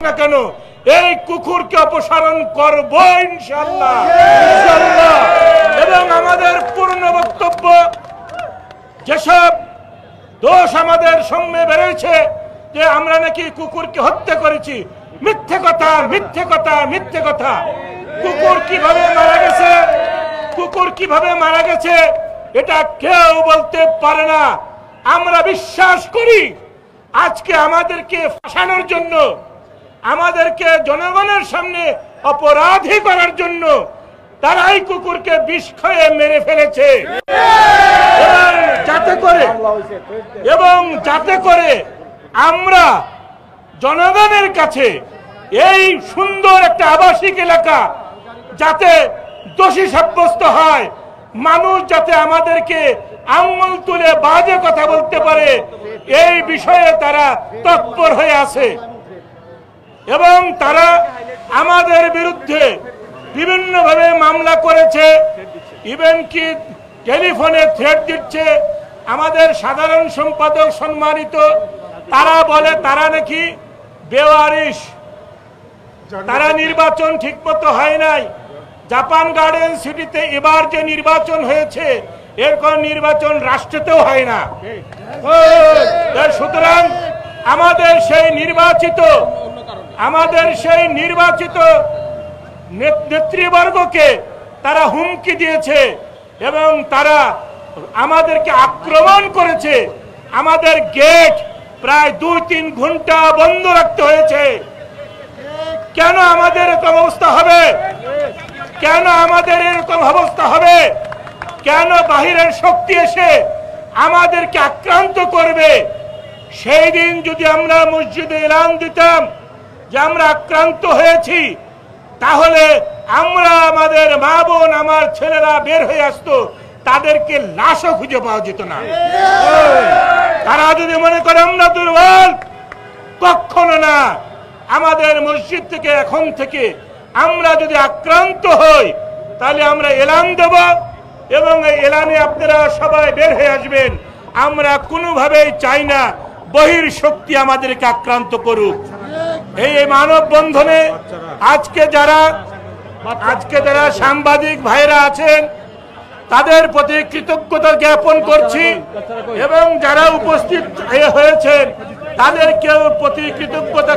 না কেন এই কুকুরকে অপসারণ করব ইনশাআল্লাহ ইনশাআল্লাহ। এবং আমাদের পূর্ণ বক্তব্য, যেসব দোষ আমাদের সামনে বেড়েছে যে আমরা নাকি কুকুরকে হত্যা করেছি, মিথ্যে কথা মিথ্যে কথা মিথ্যে কথা। কুকুর কিভাবে মারা গেছে, কুকুর কিভাবে মারা গেছে এটা কেউ বলতে পারে না। আমরা বিশ্বাস করি আজকে আমাদেরকে ফাঁসানোর জন্য, আমাদেরকে জনগণের সামনে অপরাধী করার জন্য তারাই কুকুরকে বিষ খেয়ে মেরে ফেলেছে। যাতে করে আমরা জনগণের কাছে এই সুন্দর একটা আবাসিক এলাকা যাতে দোষী সাব্যস্ত হয়, মানুষ যাতে আমাদেরকে আঙ্গুল তুলে বাজে কথা বলতে পারে, এই বিষয়ে তারা তৎপর হয়ে আছে। এবং তারা আমাদের বিরুদ্ধে বিভিন্নভাবে মামলা করেছে, ইভেন কি টেলিফোনে থ্রেট দিচ্ছে। আমাদের সাধারণ সম্পাদক সম্মানিত, তারা বলে তারা নাকি বেওয়ারিশ, তারা নির্বাচন ঠিকমতো হয় নাই। জাপান গার্ডেন সিটিতে এবার যে নির্বাচন হয়েছে এরকম নির্বাচন রাষ্ট্রেতেও হয় না। সুতরাং আমাদের সেই নির্বাচিত নেতৃবর্গকে তারা হুমকি দিয়েছে এবং তারা আমাদেরকে আক্রমণ করেছে। আমাদের গেট প্রায় 2-3 ঘন্টা বন্ধ রাখতে হয়েছে। কেন আমাদের এরকম অবস্থা হবে? কেন আমাদের এরকম অবস্থা হবে? কেন বাহিরের শক্তি এসে আমাদেরকে আক্রান্ত করবে? সেই দিন যদি আমরা মসজিদে এলান দিতাম যে আমরা আক্রান্ত হয়েছি, তাহলে আমরা, আমাদের মা বোন, আমার ছেলেরা বের হয়ে আসতো, তাদেরকে লাশও খুঁজে পাওয়া যেত না। তারা যদি মনে করে আমরা দুর্বল, কখনো না। আমাদের মসজিদ থেকে এখন থেকে আমরা যদি আক্রান্ত হই তাহলে আমরা এলান দেব এবং এই এলানে আপনারা সবাই বের হয়ে আসবেন। আমরা কোনোভাবেই চাই না বহির শক্তি আমাদেরকে আক্রান্ত করুক। এই মানববন্ধনে আজকে যারা সাংবাদিক ভাইরা আছেন তাদের প্রতি কৃতজ্ঞতা জ্ঞাপন করছি এবং যারা উপস্থিত হয়েছেন তাদেরকেও প্রতি কৃতজ্ঞতা